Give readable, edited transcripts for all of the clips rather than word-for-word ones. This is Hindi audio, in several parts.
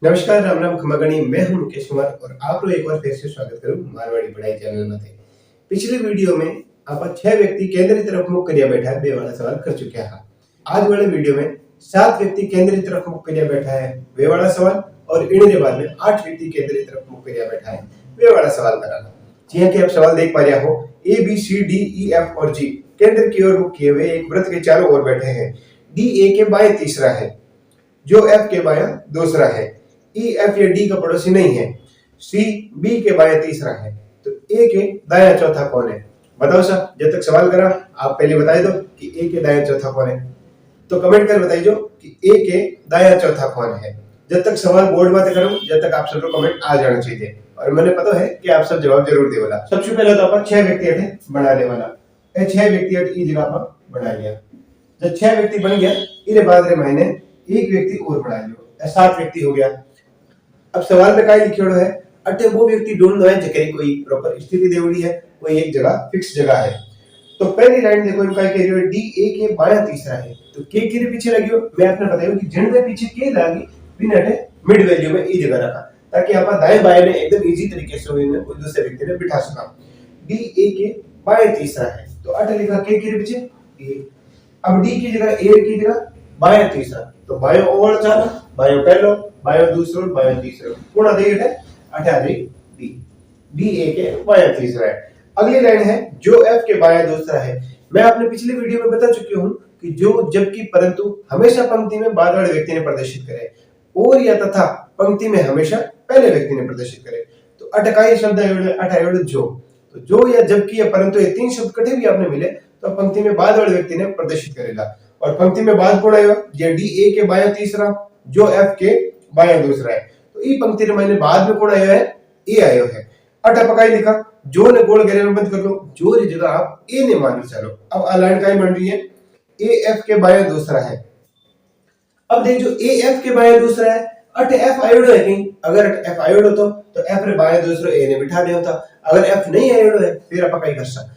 नमस्कार, राम राम खमा गणी। मैं हूं मुकेश कुमार और आपको एक बार फिर से स्वागत करूं मारवाड़ी पढ़ाई चैनल में। पिछले वीडियो में आप 6 व्यक्ति केंद्र की तरफ मुख करिया बैठा है, बे वाला सवाल कर चुके हैं। आज वाले वीडियो में 7 व्यक्ति केंद्र की तरफ मुख करिया बैठा है, वे वाला सवाल, और इन्हीं के बाद में 8 व्यक्ति केंद्र की तरफ मुख करिया बैठा है, वे वाला सवाल कराना। जी हां, कि आप सवाल देख पा रहे हो। A B C D E F और जी केंद्र की ओर मुख किए हुए एक वृत्त के चारों ओर बैठे हैं। डी ए के बाएं तीसरा है, जो एफ के बायां दूसरा है। ई एफ या डी का पड़ोसी नहीं है। सी बी के बायां तीसरा है, तो ए के दायां चौथा कौन है? बताओ साहब, जब तक सवाल करा आप पहले बताई दो कि ए के दायां चौथा कौन है। तो कमेंट कर बताइए कि ए के दायां चौथा कौन है। जब तक सवाल बोर्ड में करूं, जब तक आप सबको कमेंट आ जाना चाहिए, और मैंने पता है कि आप सब जवाब जरूर दे वाला। सबसे पहले तो आप 6 व्यक्ति अटे बनाने वाला, 6 व्यक्ति अटे ई जगह पर बना लिया। जब 6 व्यक्ति बन गया, इरे बाद रे मैंने एक व्यक्ति और बढ़ा लियो, 7 व्यक्ति हो गया। अब सवाल में काय लिखियोड़ो है, अटे वो व्यक्ति ढूंढनो है जकरी कोई प्रॉपर स्थिति देवड़ी है, कोई एक जगह फिक्स जगह है। तो पहली लाइन देखो, इनका कह रही है डी ए के बायां तीसरा है, तो के पीछे लगियो। मैं आपने बताया कि जिन में पीछे के लागी बिना अटे मिड वैल्यू में ई जगह रखा, ताकि आप दाएं बाएं में एकदम इजी तरीके से इन्हें कोई दूसरे व्यक्ति ने बिठा सका। डी ए के बायां तीसरा है, तो अटे लिखा के पीछे ए। अब डी की जगह ए की जगह बायां तीसरा, तो बायो ओवर चाला, बायो पहलो, बायो दूसरो, बायो तीसरो, पूर्ण देख है 18 डी। डी ए के बायां तीसरा है। अगली लाइन है, जो एफ के बायां दूसरा है। मैं आपने पिछले वीडियो में बता चुकी हूं कि जो, जबकि, परंतु हमेशा पंक्ति में बाद वाले व्यक्ति ने प्रदर्शित करे, और या तथा पंक्ति में हमेशा पहले व्यक्ति ने प्रदर्शित करे। तो अटकाई शब्द है जो या जबकि या परंतु, ये 3 शब्द कटे भी आपने मिले तो पंक्ति में बाद वाले व्यक्ति ने प्रदर्शित करेगा। और पंक्ति में बाद कौन आएगा? ये डी ए के बायां तीसरा, जो एफ के बायां दूसरा है। तो ई पंक्ति में मैंने बाद में कौन आया है? ए आयो है। अटा पकाई लिखा, जो ने गोल घेरे में बंद कर लो, जो री जगह आप ए ने मान के चलो। अब अलाइन का बन रही है, ए एफ के बायां दूसरा है। अब देख, जो ए एफ के बायां दूसरा है, अट एफ आयोडो है कहीं। अगर एफ आयोडो तो एफ रे बायां दूसरो ए ने बिठा दिया होता। अगर एफ नहीं आयोडो है, फिर आप कई कर सकते।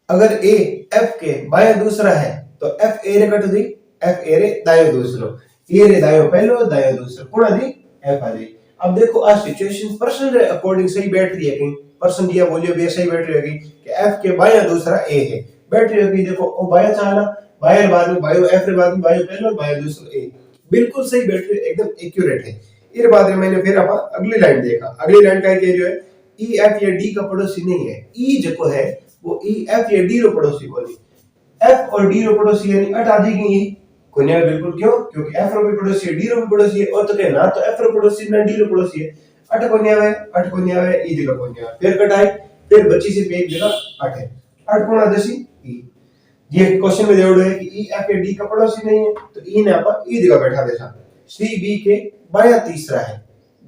अगर ए एफ के बायां दूसरा है, तो एफ ए रे कट दी, एफ ए रे दायो दूसरो, ए रे दायो पहलो, दायो दूसरो, कोना दी एफ आ दी। अब देखो आ सिचुएशन पर्सन रे अकॉर्डिंग सही बैठ रही है कहीं, पर्सन दिया बोलियो भी सही बैठ रही होगी कि एफ के बायां दूसरा ए है, बैठ रही होगी। देखो ओ बायां चाला, बायां बाद में बायो एफ रे बाद में बायो पहलो, बायो दूसरो ए, बिल्कुल सही बैठ रही है, एकदम एक्यूरेट है। इर बाद में मैंने फिर आप अगली लाइन देखा। अगली लाइन का कह रही है, ई एफ या डी का पड़ोसी नहीं है। ई जो है वो ई एफ या डी रो पड़ोसी कोनी। एफ और डी रो पड़ोसी यानी अट आ जाएगी कोने, बिल्कुल। क्यों? क्योंकि एफ रो भी पड़ोसी है, डी रो भी पड़ोसी है, और तो क्या ना तो एफ रो पड़ोसी ना डी रो पड़ोसी है। अट कोने आवे, अट कोने आवे, ई जगह कोने आवे, फिर कटाई, फिर बची सिर्फ एक जगह अट है। अट कोना दसी ई। ये क्वेश्चन में देवड़ो है कि ई एफ या डी का पड़ोसी नहीं है, तो ई ने आप ई जगह बैठा देसा। सी बी के बायां तीसरा है,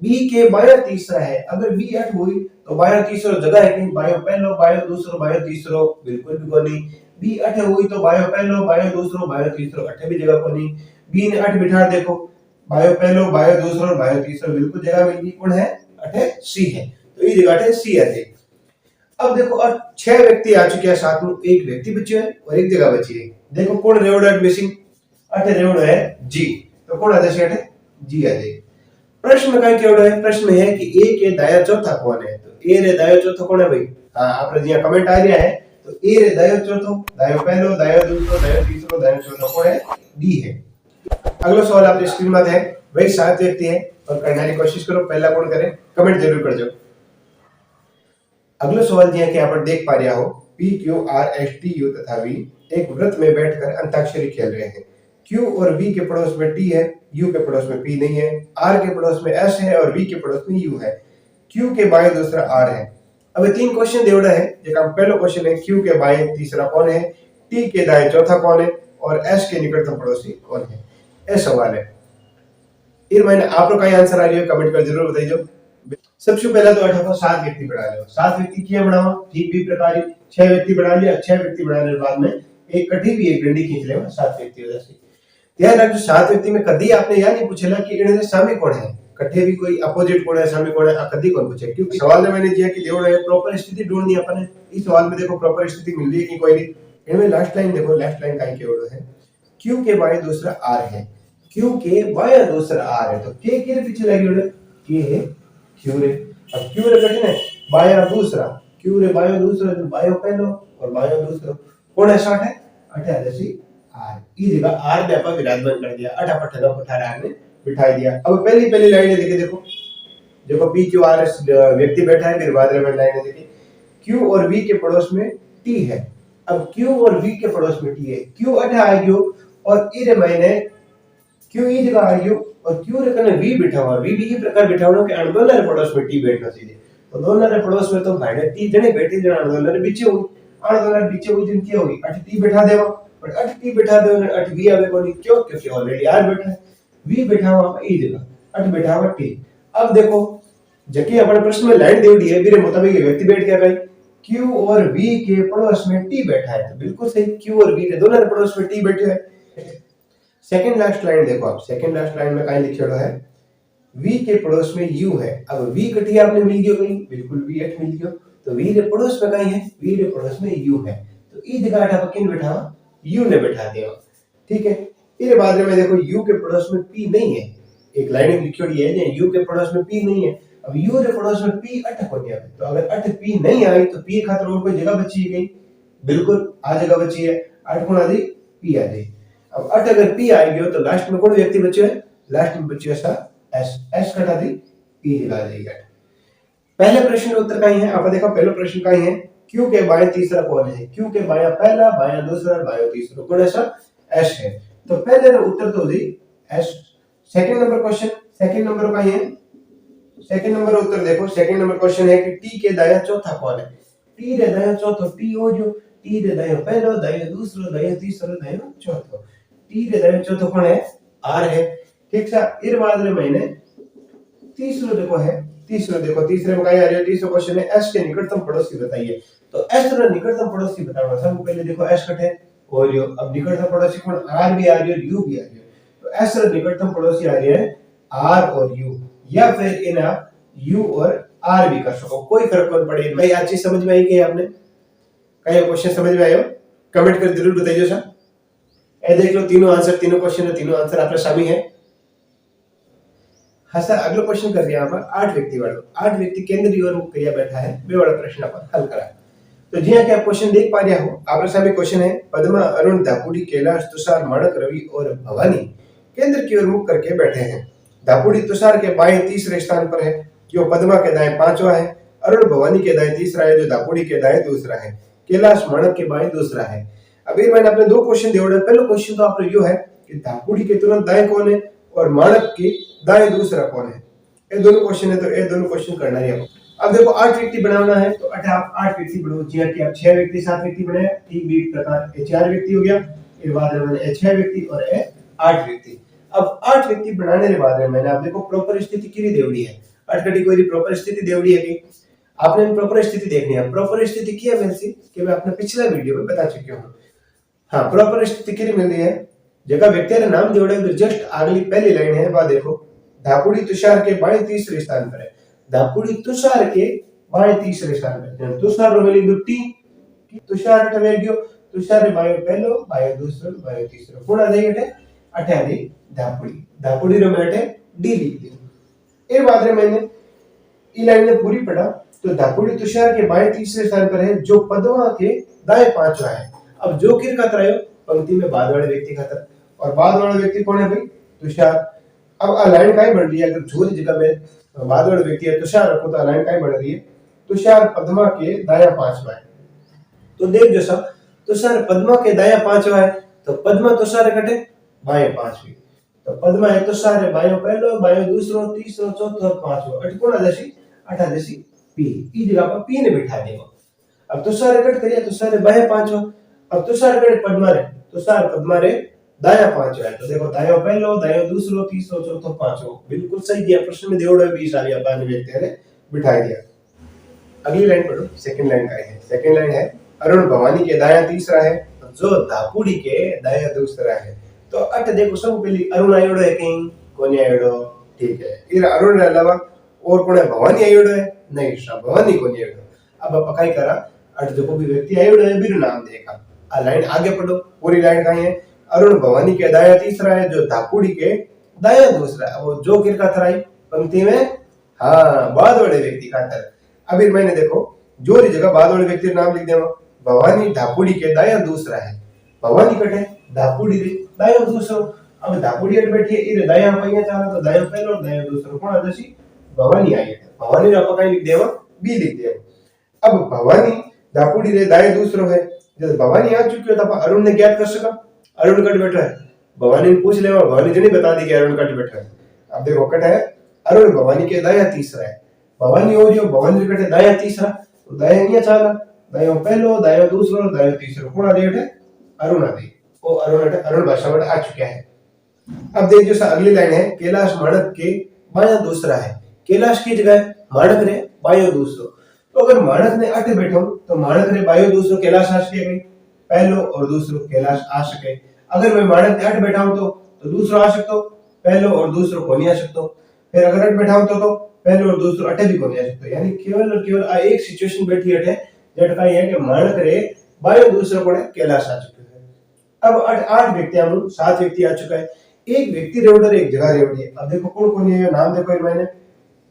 बी के बायां तीसरा है। अगर बी अट हुई तो बायां तीसरो जगह है कहीं, बायो पहलो, बायो दूसरो, बायो तीसरो, बिल्कुल भी कोनी। बी अठ हुई तो बायो पहलो, बायो दूसरो, बायो तीसरो, अठे भी जगह कोनी। बी ने अठ बिठा, देखो बायो पहलो, बायो दूसरो, बायो तीसरो, बिल्कुल जगह मिल गई। कौन है? अठे सी है, तो ये जगह अठे सी है। अब देखो, अब 6 व्यक्ति आ चुके हैं, साथ में एक व्यक्ति बचे है और एक जगह बची है। देखो कौन रेवड़ एट मिसिंग? अठे रेवड़ है जी, तो कौन आ जाए? अठे जी आ जाए। प्रश्न का केवड़ो है, प्रश्न है कि ए के दाया चौथा कौन है? तो ए रे दायो चौथो कौन है भाई? हां, आपने जिया कमेंट आ रहा है, तो ए रे दायो चौथो, दायो पहलो, दायो दूसरो, दायो तीसरो, दायो चौथो कौन है? डी है। अगला सवाल आपने स्क्रीन में है भाई, 7 व्यक्ति है और करने की कोशिश करो, पहला कौन करे कमेंट जरूर कर दो। अगला सवाल जिया कि आप देख पा रहे हो, P Q R S T U तथा वी एक वृत्त में बैठकर अंताक्षरी खेल रहे हैं। क्यू और वी के पड़ोस में टी है, यू के पड़ोस में पी नहीं है, आर के पड़ोस में एस है और वी के पड़ोस में यू है। क्यू के बाएं दूसरा आर है। अब 3 क्वेश्चन देवड़ा है, जेका पहला क्वेश्चन है क्यू के बाएं तीसरा कौन है, टी के दाएं चौथा कौन है और एस के निकटतम पड़ोसी कौन है। यह सवाल है। फिर मैंने आप लोग का आंसर आ रही है, कमेंट कर जरूर बताइए। सबसे पहला तो 7 व्यक्ति बढ़ा लो। 7 व्यक्ति किया बढ़ाओ, ठीक भी प्रकार 6 व्यक्ति बढ़ा लिया। 6 व्यक्ति बढ़ाने के बाद में एक कटी भी एक डंडी खींच लेगा 7 व्यक्ति वजह से। ध्यान रखो, 7 व्यक्ति में कभी आपने यह नहीं पूछेला कि इन्हें सामने कौन है, कट्ठे भी कोई अपोजिट कौन है, सामने कौन है, कभी कौन पूछे। क्योंकि सवाल में मैंने दिया कि देवड़ है, प्रॉपर स्थिति ढूंढनी है अपन। इस सवाल में देखो प्रॉपर स्थिति मिल रही है कि कोई नहीं। इनमें लास्ट लाइन देखो, लास्ट लाइन का केवल है क्यू के बाएं दूसरा आर है। क्यू के बाया दूसरा आर है, तो के पीछे लगी के है क्यू रे। अब क्यू रे कठिन है बाया दूसरा, क्यू रे बायो दूसरा, तो बायो पहलो और बायो दूसरो कौन है शॉर्ट है अठा जैसी आर, ई जगह आर ने अपन विराजमान कर दिया, अठा पठा का पठा आर ने बिठा दिया। अब पहली लाइन है देखो देखो पी क्यू आर व्यक्ति बैठा है, फिर बाद में लाइन है देखिए क्यू और वी के पड़ोस में टी है। अब क्यू और वी के पड़ोस में टी है, क्यू अठा आ गयो और ई रे मायने क्यू ई जगह आ गयो और क्यू रे कने वी बैठा हुआ, वी भी ई प्रकार बैठा हुआ कि अणदोलर रे पड़ोस में टी बैठना चाहिए, तो दोनों रे पड़ोस में तो भाई टी जने बैठी जने अणदोलर रे बीचे हुई, अणदोलर बीचे हुई दिन क्या हुई अठ टी बैठा देवा, और अठ टी बैठा दे और अठ वी आवे कोनी, क्यों क्योंकि ऑलरेडी आर बैठा है, वी बैठा हुआ ई जगह, अठ बैठा हुआ टी। अब देखो जबकि अपने प्रश्न में लाइन देवड़ी है मेरे मुताबिक ये व्यक्ति बैठ गया भाई Q और V के पड़ोस में T बैठा है, तो बिल्कुल सही Q और V के दोनों के पड़ोस में T बैठे है। सेकंड लास्ट लाइन देखो आप, सेकंड लास्ट लाइन में कहीं लिखा है V के पड़ोस में U है। अब V कटी आपने मिल गयो कहीं, बिल्कुल V एट मिल गयो, तो V के पड़ोस में कहीं है, V के पड़ोस में U है, तो ई जगह हटा किन बैठा U ने बैठा दिया, ठीक है। फिर बाद में देखो U के पड़ोस में P नहीं है, एक लाइन लिखी है U के पड़ोस में P नहीं है। अब U के पड़ोस में P अठ हो गया, तो अगर अठ P नहीं आई तो P खातिर और कोई जगह बची है कहीं, बिल्कुल आ जगह बची है, अठ कौन आ गई P आ गई। अब अठ अगर P आ गयो तो लास्ट में कौन व्यक्ति बचे है, लास्ट में बचे सा S, S कटा दी P जगह आ जाएगी। पहले प्रश्न का उत्तर कहीं है, आप देखो पहला प्रश्न कहीं है Q के बाएं तीसरा कौन है, Q के बाया पहला, बाया दूसरा, बाया तीसरा कौन है सर S है, तो पहले उत्तर तो दी S। Second number question, second number कहीं है, सेकंड नंबर उत्तर देखो, सेकंड नंबर क्वेश्चन है कि टी के दाया चौथा कौन है, टी रे दाया चौथो टी हो जो, टी रे दाया पहलो, दाया दूसरो, दाया तीसरो, दाया चौथो, टी रे दाया चौथो कौन है आर है, ठीक सा। इर बाद रे महीने तीसरो देखो है, तीसरो देखो तीसरे में क्या आ रहा है, तीसरा क्वेश्चन है एस के निकटतम पड़ोसी बताइए, तो एस रे निकटतम पड़ोसी बताना सबसे पहले देखो एस कटे और यो, अब निकटतम पड़ोसी कौन आर भी आ रही है, यू भी आ रही है, तो एस रे निकटतम पड़ोसी आ रही है आर और यू, या फिर इन आप यू और आर भी कर सको, कोई फर्क नहीं पड़ेगा। भाई आज चीज समझ में आई कि आपने कई क्वेश्चन समझ में आयो, कमेंट कर जरूर बताइए सर। ए देख लो तीनों आंसर, तीनों क्वेश्चन है, तीनों आंसर आपने शामिल है। हाँ सर अगला क्वेश्चन कर दिया पर 8 व्यक्ति वालों, 8 व्यक्ति केंद्र की ओर मुख करिया बैठा है, वे वाला प्रश्न अपन हल करा। तो जी क्या आप क्वेश्चन देख पा रहे हो, आपके सामने क्वेश्चन है पद्मा, अरुण, दापुड़ी, कैलाश, तुषार, माणक, रवि और भवानी केंद्र की ओर मुख करके बैठे हैं। दापुड़ी तुषार के बाएं तीसरे स्थान पर है, जो पद्मा के दाएं पांचवा है, अरुण भवानी के दाएं तीसरा है, जो दापुड़ी के दाएं दूसरा है, कैलाश माणक के बाएं दूसरा है। अब ये मैंने अपने दो क्वेश्चन दिए, पहला क्वेश्चन तो आपने यो है कि दापुड़ी के तुरंत दाएं कौन है और माणक के दाएं दूसरा कौन है, ये दोनों क्वेश्चन है, तो ये दोनों क्वेश्चन करना है। अब देखो 8 व्यक्ति बनाना है, तो आप 8 व्यक्ति बनाओ, जी कि आप 6 व्यक्ति 7 व्यक्ति बनाए, ठीक भी प्रकार ये 4 व्यक्ति हो गया, फिर बाद में मैंने 6 व्यक्ति और 8 व्यक्ति। अब 8 व्यक्ति बनाने के बाद में मैंने आप देखो प्रॉपर स्थिति किरी देवड़ी है, 8 कैटेगरी प्रॉपर स्थिति देवड़ी है कि आपने प्रॉपर स्थिति देखनी है। प्रॉपर स्थिति क्या है मेरे कि मैं अपने पिछला वीडियो में बता चुकी हूं। हाँ प्रॉपर स्थिति किरी मिल रही है, जगह व्यक्ति का नाम जोड़े जस्ट अगली पहली लाइन है, वह देखो दापुड़ी तुषार के बाएं तीसरे स्थान पर है, दापुड़ी तुषार के बाएं तीसरे स्थान पर, तुषार रो मिली दुट्टी, तुषार अठ में गयो, तुषार रे बायो पहलो, बायो दूसरो, बायो तीसरो, कोण आ जाई अठे अठे आ गई दापुड़ी, दापुड़ी रो में अठे डी लिख दियो। ए बात रे मैंने ई लाइन ने पूरी पढ़ा, तो दापुड़ी तुषार के बाएं तीसरे स्थान पर है, जो पद्मा के दाएं पांचवा है। अब जो किर का त्रायो पंक्ति में बाद वाले व्यक्ति खातर, और बाद वाला व्यक्ति कौन है भाई तुषार। अब आ लाइन काई बन रही है, अगर जो जगह में बाद वाला व्यक्ति है तुषार रखो तो लाइन काई बन रही है, तुषार पद्मा के दाया पांचवा है। तो देख जो सब तुषार पद्मा के दाया पांचवा है, तो पद्मा तुषार कटे बाएं पांचवी, तो पद्मा है तुषार है बायो पहलो, बायो दूसरो, तीसरो, चौथो और पांचवो, अटकोण आ जैसी अठा जैसी पी, ई जगह पर पी ने बिठा देगा। अब तुषार कट करिए, तुषार बाएं पांचवा, अब तुषार कट पद्मा रे, तुषार पद्मा रे दाया पांचवा है, तो देखो दायो पहलो, दायो दूसरो, तीसरो, चौथो, पांचवो, बिल्कुल सही दिया। प्रश्न में देवड़ो 20 आ गया, बाने व्यक्ति ने बिठा दिया। अगली लाइन पढ़ो, सेकंड लाइन का है, सेकंड लाइन है अरुण भवानी के दाया तीसरा है, जो दापुड़ी के दाया दूसरा है। तो अट देखो सब पहली अरुण आयोडो है कहीं कोनी आयोडो, ठीक है। फिर अरुण के अलावा और कौन है, भवानी आयोडो है नहीं, भवानी कोनी आयोडो। अब आप काय करा अट जो भी व्यक्ति आयोडो है बिरु नाम देखा। आ लाइन आगे पढ़ो, पूरी लाइन का है अरुण भवानी के दाया तीसरा है, जो धापुड़ी के दाया दूसरा है। वो जो किर खातर आई पंक्ति में, हाँ बाद वाले व्यक्ति खातर। अभी मैंने देखो जो री जगह बाद वाले व्यक्ति का नाम लिख देवा, भवानी धापुड़ी के दाया दूसरा है। भवानी कटे धापुड़ी रे दाया दूसरो। अब धापुड़ी अट बैठी है इरे दाया पहिया चाला तो दाया पहलो और दाया दूसरो कोण आ जसी भवानी आई है। भवानी रा पकाई लिख देवा बी लिख देवा। अब भवानी धापुड़ी रे दाया दूसरो है, जब भवानी आ चुकी है तो अरुण ने ज्ञात कर सका। अरुण कट बैठा है, भवानी ने पूछ लेवा, भवानी जनी बता दी कि अरुण कट बैठा है। अब देखो कट है अरुण भवानी के दाया तीसरा है। भवानी हो रही हो, भवानी कटे दाया तीसरा तो दाया नहीं चाला, दाया पहलो दाया दूसरो दाया तीसरो कोण आ रही है अरुण आ रही। वो अरुण भाषा में आ चुका है। अब देख जो अगली लाइन है, कैलाश माणक के बाया दूसरा है। कैलाश की जगह माणक रे बायो दूसरो। तो अगर माणक ने अटे बैठो तो माणक रे बायो दूसरो कैलाश आ सके, पहलो और दूसरो कैलाश आ सके। अगर मैं माणक ने अट बैठा हूं तो दूसरो आ सकतो, पहलो और दूसरो को नहीं आ सकतो। फिर अगर अट बैठा हूं तो पहलो और दूसरो अटे भी को नहीं आ सकतो। यानी केवल और केवल एक सिचुएशन बैठी अटे जट का है कि माणक रे बायो दूसरो को कैलाश आ चुके है। अब 8 व्यक्ति हम 7 व्यक्ति आ चुका है। एक व्यक्ति रेवडर एक जगह रेवड़ी है। अब देखो कौन कौन है, नाम देखो मैंने,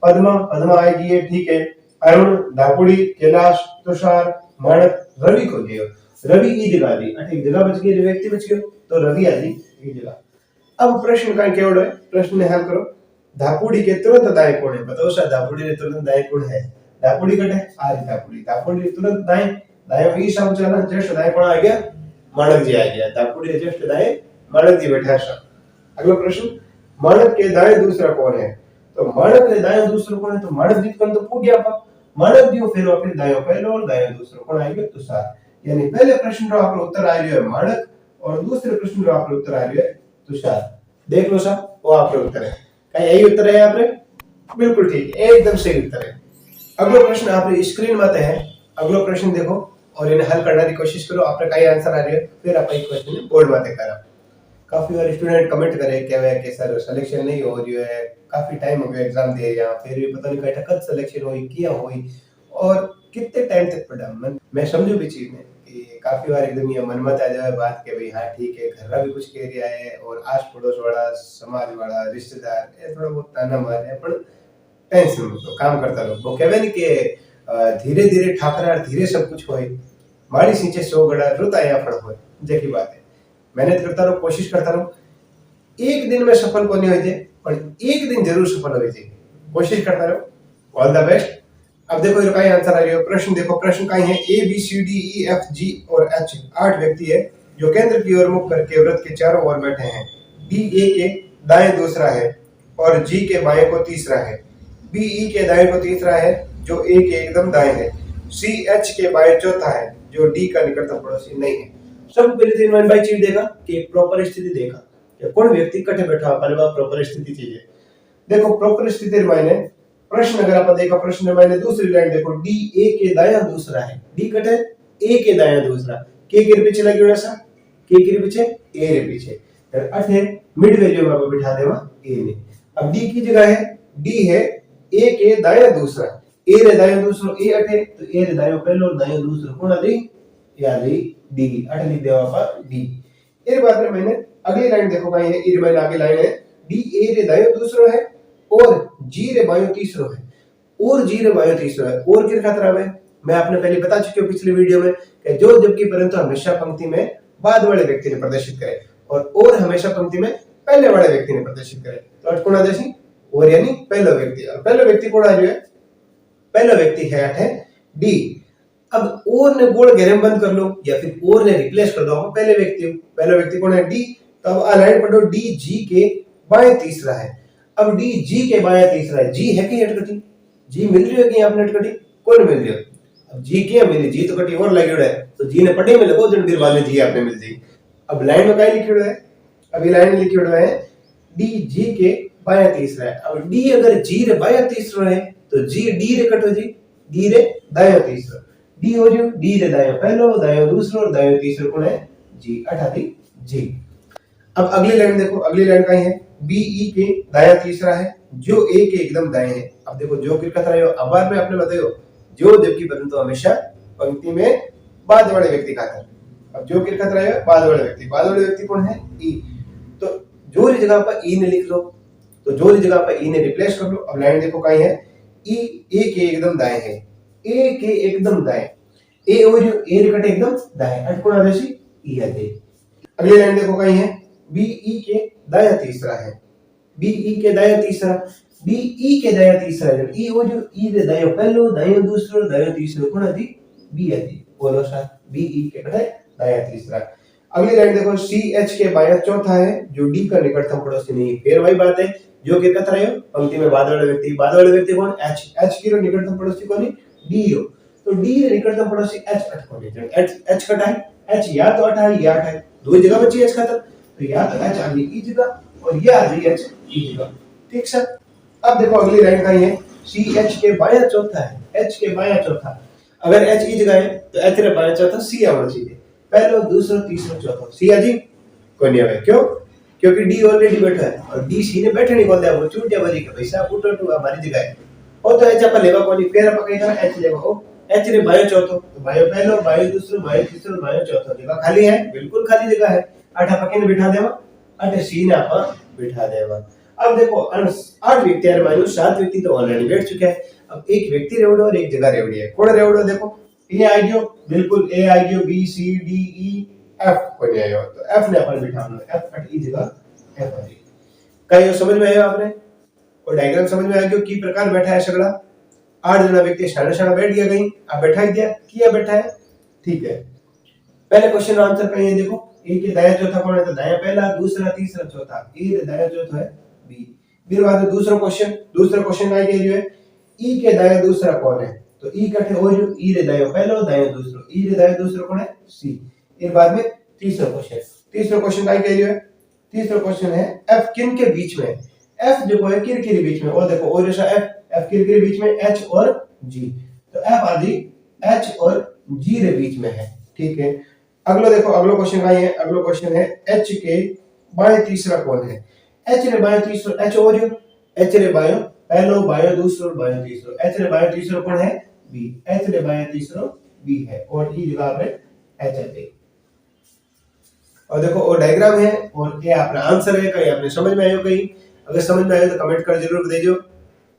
पद्मा आएगी है, ठीक है। अरुण, धापुड़ी, कैलाश, तुषार, माणक, रवि को दियो। रवि ई जगह दी, एक जगह बच गई, व्यक्ति बच गयो तो रवि आ जी ई जगह। अब प्रश्न का केवल है, प्रश्न ने हल करो। धापुड़ी के तुरंत दाएं कोण है, बताओ सा धापुड़ी के तुरंत दाएं कोण है। धापुड़ी कटे आ रही धापुड़ी, धापुड़ी तुरंत दाएं, दाएं ई शाम चला जस्ट दाएं कोण आ गया, माणक जी आ गया। धापुड़ी के जस्ट दाएं माणक जी बैठा है। अगला प्रश्न, माणक के दाएं दूसरा कौन है। तो माणक के दाएं दूसरा कौन है, तो माणक जी कौन तो पूछ गया आप माणक दियो, फिर वापस दाएं पहलो और दाएं दूसरा कौन आएगा तुषार। यानी पहले प्रश्न रो आपको उत्तर आ रही है माणक और दूसरे प्रश्न रो आपको उत्तर आ रही है तुषार। देख लो साहब वो आपका उत्तर है। क्या यही उत्तर है यहाँ पे? बिल्कुल ठीक, एकदम सही उत्तर है। अगला प्रश्न आप स्क्रीन में आते हैं। अगला प्रश्न देखो और इन्हें हल करने की कोशिश करो। आपने कई आंसर आ रहे हैं, फिर आप एक क्वेश्चन बोर्ड में करा। काफी बार स्टूडेंट कमेंट करे क्या है कि सर सिलेक्शन नहीं हो रही है, काफी टाइम हो गया एग्जाम दे या फिर भी पता नहीं कटा कब सिलेक्शन हुई किया हुई और कितने टाइम तक पढ़ा। मैं समझू भी चीज में कि काफी बार एकदम ये मन मत आ जाए बात के भाई हाँ ठीक है, घर का भी कुछ कह रहा है और आस पड़ोस वाला, समाज वाला, रिश्तेदार ये थोड़ा बहुत ताना मार रहे हैं, पर टेंशन मत लो, काम करता रहो। वो कहवे नहीं कि धीरे धीरे ठाकरा धीरे सब कुछ होए, माड़ी सींचे 100 गड़ा रुता या फड़ होए, जैसी बात है। मेहनत करता रहो, कोशिश करता रहो। एक दिन में सफल को नहीं होते पर एक दिन जरूर सफल हो जाए, कोशिश करता रहो। All the best. अब देखो ये कई आंसर आ रहे हो। प्रश्न देखो, प्रश्न कई है A B C D E F G और एच। 8 व्यक्ति है जो केंद्र की ओर मुख करके व्रत के चारों ओर बैठे हैं। बी ए के दाएं दूसरा है और जी के बाएं को तीसरा है। बी ई के दाएं को तीसरा है जो ए के एकदम दाएं है। सी एच के बाएं चौथा है जो डी का निकटतम पड़ोसी नहीं है। सब पहले तो इन्होंने भाई चीज देखा कि एक प्रॉपर स्थिति देखा कि कौन व्यक्ति कटे बैठा पहले बात प्रॉपर स्थिति चाहिए। देखो प्रॉपर स्थिति मायने प्रश्न अगर आप देखा, प्रश्न मायने दूसरी लाइन देखो, डी ए के दाया दूसरा है। डी कटे ए के दाया दूसरा, के पीछे लगी हुआ सा, के पीछे ए रे पीछे, अर्थ है मिड वैल्यू में आप बिठा देवा ए ने। अब डी की जगह है, डी है ए के दाया दूसरा, ए रे दाया दूसरा ए अटे तो ए रे दाया पहलो और दाया दूसरा कौन आ रही याद रही डी, अट लिख देवा पर डी। इस बात में मैंने अगली लाइन देखो कहीं है, इर मैंने आगे लाइन है डी ए रे दायो दूसरो है और जी रे बायो तीसरो है, और जी रे बायो तीसरो है। और किस खतरा है मैं आपने पहले बता चुके हूं पिछली वीडियो में कि जो जबकि परंतु हमेशा पंक्ति में बाद वाले व्यक्ति ने प्रदर्शित करे और हमेशा पंक्ति में पहले वाले व्यक्ति ने प्रदर्शित करे। तो अट कौन आ जैसी और यानी पहला व्यक्ति, और पहला व्यक्ति कौन आ जो है, पहला व्यक्ति है अट है डी। अब और ने गोल घेरे में बंद कर लो या फिर और ने रिप्लेस कर दो पहले व्यक्ति कौन है डी। तो अब आ लाइन पढ़ो डी जी के बाएं तीसरा है। अब डी जी के बाएं तीसरा है, जी है कि अटकटी, जी मिल रही है कि आपने अटकटी कौन मिल रही है। अब जी क्या मिली, जी तो कटी और लगी है तो जी ने पढ़े में लगो जन फिर वाले जी आपने मिल जाएगी। अब लाइन में क्या लिखी हुआ है, अभी लाइन में लिखी हुआ है डी जी के बाएं तीसरा है। अब डी अगर जी रे बाएं तीसरा है तो जी डी रे कटो जी डी रे दाएं तीसरा, डी हो जो डी रे दाएं पहलो दाएं दूसरो और दाएं तीसरो कौन है जी, अठाती जी। अब अगली लाइन देखो, अगली लाइन कहीं है बी ई के दाया तीसरा है जो ए के एकदम दाएं है। अब देखो जो किस तरह है, अब बार में आपने बतायो जो जबकि परंतु हमेशा पंक्ति में बाद वाले व्यक्ति का था। अब जो किर खतरा है बाद वाले व्यक्ति कौन है ई। तो जो री जगह पर ई ने लिख लो, तो जो री जगह पर ई ने रिप्लेस कर लो। अब लाइन देखो कहीं है ई ए के एकदम दाएं है, ए के एकदम दाएं, ए और ए रे कटे एकदम दाएं अटकोण आ जैसी ई आते। अगली लाइन देखो कहीं है बी ई के दाया तीसरा है, बी ई के दाया तीसरा, बी ई के दाया तीसरा है, ई और ई रे दायो पहलो दायो दूसरो दायो तीसरो कोण आती बी आती। बोलो सर बी ई के कटे दाया तीसरा। अगली लाइन देखो सी एच के बाया चौथा है जो डी का निकटतम पड़ोसी नहीं। फिर वही बात है जो कि कत रहे हो पंक्ति में बाद वाले व्यक्ति कौन एच, एच की निकटतम पड़ोसी कौन डी हो, तो डी रे निकटतम पड़ोसी एच अटको नहीं, एच कटा है, एच या तो अटा है या अटा है, दो जगह बची एच खत्म, तो या तो एच आ गई ई जगह और ये आ गई एच ई जगह। ठीक सर। अब देखो अगली लाइन का है सी एच के बाया चौथा है, एच के बाया चौथा, अगर एच ई जगह है तो एच रे बाया चौथा सी आना चाहिए, पहलो दूसरो तीसरो चौथो सी आ जी कोई नहीं है। क्यों? क्योंकि डी ऑलरेडी बैठा है और डी सी ने बैठे नहीं बोल दिया, वो छूट जा भरी के पैसा उठो टू हमारी जगह है और तो एच अपन लेवा कोनी, फिर अपन कहीं एच लेवा हो, एच रे बायो चौथो, तो बायो पहलो बायो दूसरो बायो तीसरो बायो चौथो, जगह खाली है, बिल्कुल खाली जगह है, आठ अपन ने बिठा देवा, अटे सी ने अपन बिठा देवा। अब देखो 8 व्यक्ति है मानो 7 व्यक्ति तो ऑलरेडी बैठ चुके हैं, अब एक व्यक्ति रेवड़ो और एक जगह रेवड़ी है, कौन रेवड़ो देखो ए आ गयो, बिल्कुल ए आ गयो, B C D E F कोई नहीं आयो, तो एफ ने अपन बिठाना, एफ अट ई जगह एफ आ गई। कहीं समझ में आया आपने? और डायग्राम समझ में आया क्यों की प्रकार बैठा है सगड़ा, 8 जना व्यक्ति शाना शाना बैठ गया, कहीं अब बैठा ही दिया किया बैठा है। ठीक है, पहले क्वेश्चन का आंसर कहीं देखो ए के दाया चौथा कौन है, तो दाया पहला दूसरा तीसरा चौथा, ए रे दाया चौथा है बी। फिर बाद दूसरा क्वेश्चन का ये है ई के दाया दूसरा कौन है, तो ई कटे हो जो ई रे दायो पहलो दायो दूसरो, ई रे दायो दूसरो कौन है सी। फिर बाद में तीसरा क्वेश्चन का क्या है, तीसरा क्वेश्चन है एफ किन के बीच में, एफ जो है किन के बीच में, और देखो और जैसा एफ किन के बीच में एच और जी, तो एफ आदि एच और जी रे बीच में है। ठीक है, अगला देखो अगला क्वेश्चन का है, अगला क्वेश्चन है एच के बाएं तीसरा कौन है, एच रे बाएं तीसरा, एच और एच रे बाएं पहलो बायो दूसरो बायो तीसरो, एच रे बायो तीसरो कौन है बी, एच रे बायो तीसरो बी है और ई जगह पे एच है। और देखो और डायग्राम है और ये अपना आंसर है, कहीं आपने समझ में आयो, कहीं अगर समझ में आयो तो कमेंट कर जरूर देजो।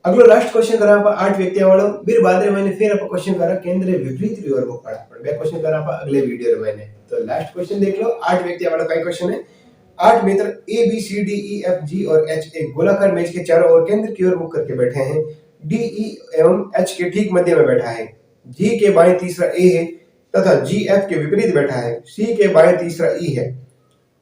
अगलो लास्ट क्वेश्चन करा आप 8 व्यक्ति वालो, फिर बाद में मैंने फिर आप क्वेश्चन करा केंद्र विपरीत री ओर पड़ा, पर मैं क्वेश्चन करा आप अगले वीडियो में मैंने, तो लास्ट क्वेश्चन देख लो। 8 व्यक्ति वाला का क्वेश्चन है, 8 मित्र A B C D E F G और एच एक गोलाकार मेज के चारों ओर केंद्र की ओर मुख करके बैठे हैं, डी ई एवं एच के ठीक मध्य में बैठा है, जी के बाएं तीसरा ए है तथा जी एफ के विपरीत बैठा है, सी के बाएं तीसरा ई है।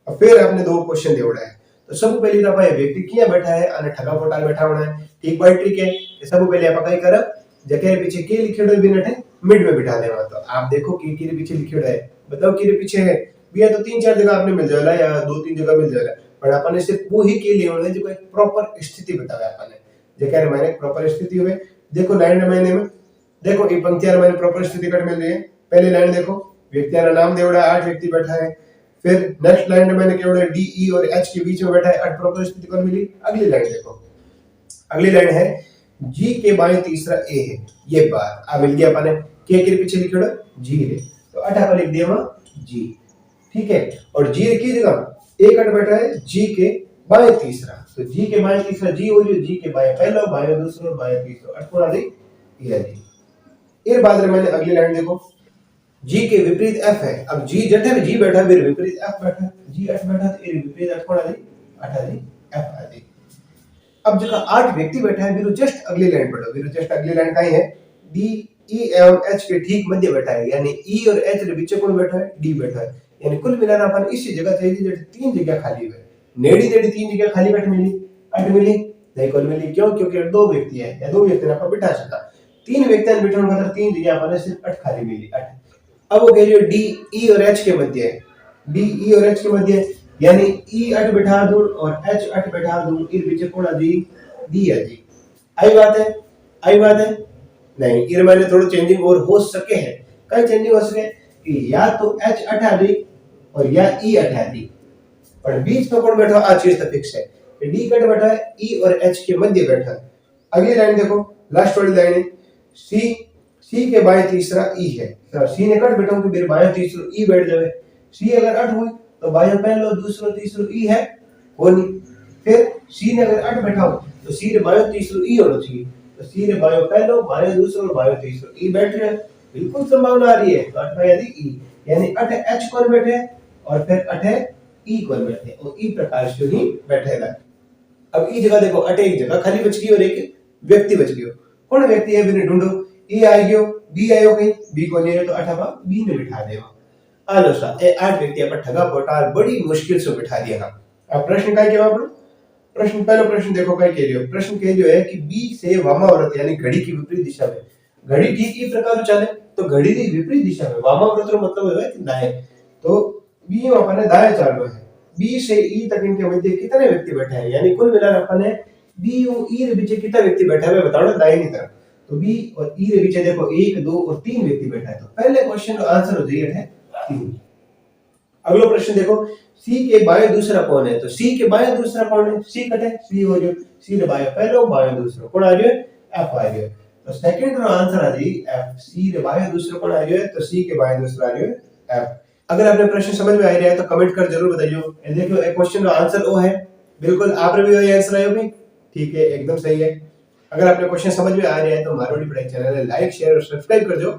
अब फिर आपने दो क्वेश्चन देवड़ा है, तो सब पहले तो भाई व्यक्ति किया बैठा है अने ठगा फोटाल बैठा होना है। ठीक भाई ट्रिक है, सब पहले आप कई करब जके पीछे के लिखेड़ो भी नटे मिड में बिठा देवा, तो आप देखो के रे पीछे लिखेड़ो है, बताओ के रे पीछे है भैया, तो 3-4 जगह आपने मिल जाएगा या 2-3 जगह मिल जाएगा, पर अपन सिर्फ वो ही के लिए होना है जो एक प्रॉपर स्थिति बतावे अपन ने, जके रे मैंने प्रॉपर स्थिति हुए। देखो लाइन महीने में देखो ये पंक्तियां मैंने प्रॉपर स्थिति कट मिल रही है। पहले लाइन देखो व्यक्तियों का नाम देवड़ा 8 व्यक्ति बैठा है, फिर नेक्स्ट लाइन में मैंने केवल डी ई और एच के बीच में बैठा है, 8 प्रॉपर स्थिति कौन मिली। अगली लाइन देखो, अगली लाइन है जी के बाएं तीसरा ए है, ये बात आ मिल गया अपन के पीछे लिखो जी रे, तो 8 पर लिख दिया जी। ठीक है, और जी की जगह ए कट बैठा है जी के बाएं तीसरा, तो जी के बाएं तीसरा जी हो जी के बाएं पहलो बाएं दूसरो बाएं तीसरो अटकोण आ गई ये जी। फिर बाद में मैंने अगली लाइन देखो जी के विपरीत एफ है, अब जी जटे में जी बैठा फिर विपरीत एफ बैठा, जी एफ बैठा तो ये विपरीत एफ कौन आ गई 8 आ गई एफ आ गई। अब जगह 8 व्यक्ति बैठा है, फिर जस्ट अगली लाइन पढ़ो, फिर जस्ट अगली लाइन का है डी ई एवं एच के ठीक मध्य बैठा है, यानी ई और एच के बीच कौन बैठा है डी बैठा है, यानी कुल मिलाना अपन इसी जगह चाहिए जो 3 जगह खाली है, नेड़ी नेड़ी 3 जगह खाली कट मिली 8 मिली नहीं कौन मिली, क्यों क्योंकि 2 व्यक्ति है या 2 व्यक्ति ने अपन बिठा सका, 3 व्यक्ति ने बिठाने मतलब 3 जगह अपन सिर्फ 8 खाली मिली 8। अब वो कह रही हो डी ई और एच के मध्य है, डी ई और एच के मध्य यानी ई 8 बिठा दूं और एच 8 बिठा दूं, इस बीच कौन आ जी डी है जी। आई बात है नहीं, इर मैंने थोड़ा चेंजिंग और हो सके है, कई चेंजिंग हो सके कि या तो एच 8 आ दी और या ई 8 आ दी, पर बीच में कौन बैठा आ चीज तो फिक्स है, डी कट बैठा है ई और एच के मध्य बैठा है। अगली लाइन देखो लास्ट वाली लाइन है सी के बाएं तीसरा ई है, तो सी ने कट बैठा कि मेरे बाएं तीसरा ई बैठ जावे, सी अगर 8 हुई तो बायो पहलो दूसरो तीसरो ई है वो नहीं। फिर सी ने अगर 8 बैठा हो तो सी रे बायो तीसरो ई होना चाहिए। तो सी रे बायो पहलो बायो दूसरो बायो तीसरो ई बैठ रहा है, बिल्कुल संभावना आ रही है। तो 8 यानी ई यानी 8 एच कौन बैठे और फिर 8 ई कौन बैठे और ई प्रकार से ही बैठेगा। अब ई जगह देखो 8 एक जगह खाली बच गई और एक व्यक्ति बच गयो। कौन व्यक्ति है बिने ढूंढो। ए आ गयो बी आयो कहीं बी को नहीं है तो 8 बी ने बिठा देवा। आलो सा ए 8 व्यक्ति पर ठगा पोटा बड़ी मुश्किल से बिठा दिया। अब प्रश्न काय केवा आपने प्रश्न पहला प्रश्न देखो काय कह रही हो। प्रश्न कह जो है कि बी से वामाव्रत यानी घड़ी की विपरीत दिशा में घड़ी ठीक ई प्रकार चले तो घड़ी की विपरीत दिशा में वामाव्रत रो मतलब है कि दाएं। तो बी में अपने दाएं चलना है। बी से ई तक इनके मध्य कितने व्यक्ति बैठे हैं यानी कुल मिलाकर अपने बी और ई के बीच कितना व्यक्ति बैठा है बताओ दाहिनी तरफ। तो बी और ई के बीच देखो 1 2 और 3 व्यक्ति बैठा है। तो पहले क्वेश्चन का आंसर हो जाएगा 3। अगला प्रश्न देखो सी के बाएं दूसरा कौन है। तो सी के बाएं दूसरा कौन है सी कटे सी हो जो सी रे बाएं पहलो बाएं दूसरा कौन आ गया एफ आ गया। तो सेकंड रो आंसर आ जी एफ सी रे बाएं दूसरा कौन आ गया तो सी के बाएं दूसरा आ गया एफ। अगर आपने प्रश्न समझ में आ रहा है तो कमेंट कर जरूर बताइए। ये देखो एक क्वेश्चन का आंसर ओ है बिल्कुल आपने भी वही आंसर आयो भाई ठीक है एकदम सही है। अगर आपने क्वेश्चन समझ में आ रहा है तो मारवाड़ी पढ़ाई चैनल ने लाइक शेयर और सब्सक्राइब कर दो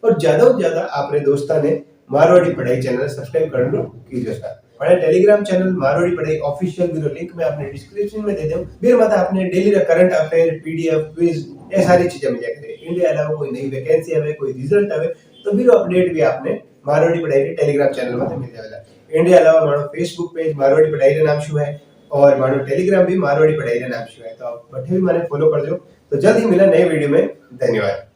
और ज्यादा से ज्यादा आपने दोस्तों ने मारवाड़ी पढ़ाई चैनल सब्सक्राइब कर लो कीजिए सर। हमारे टेलीग्राम चैनल मारवाड़ी पढ़ाई ऑफिशियल भी लिंक मैं अपने डिस्क्रिप्शन में दे दूं। फिर मत आपने डेली का करंट अफेयर पीडीएफ क्विज ये सारी चीजें मिल जाएगी। इंडिया अलावा कोई नई वैकेंसी आवे कोई रिजल्ट आवे तो भी अपडेट भी आपने मारवाड़ी पढ़ाई के टेलीग्राम चैनल में मिल जाएगा। इंडिया अलावा मारो फेसबुक पेज मारवाड़ी पढ़ाई के नाम शू है और मारो टेलीग्राम भी मारवाड़ी पढ़ाई के नाम शू है। तो आप बठे भी माने फॉलो कर दो। तो जल्द ही मिला नए वीडियो में। धन्यवाद।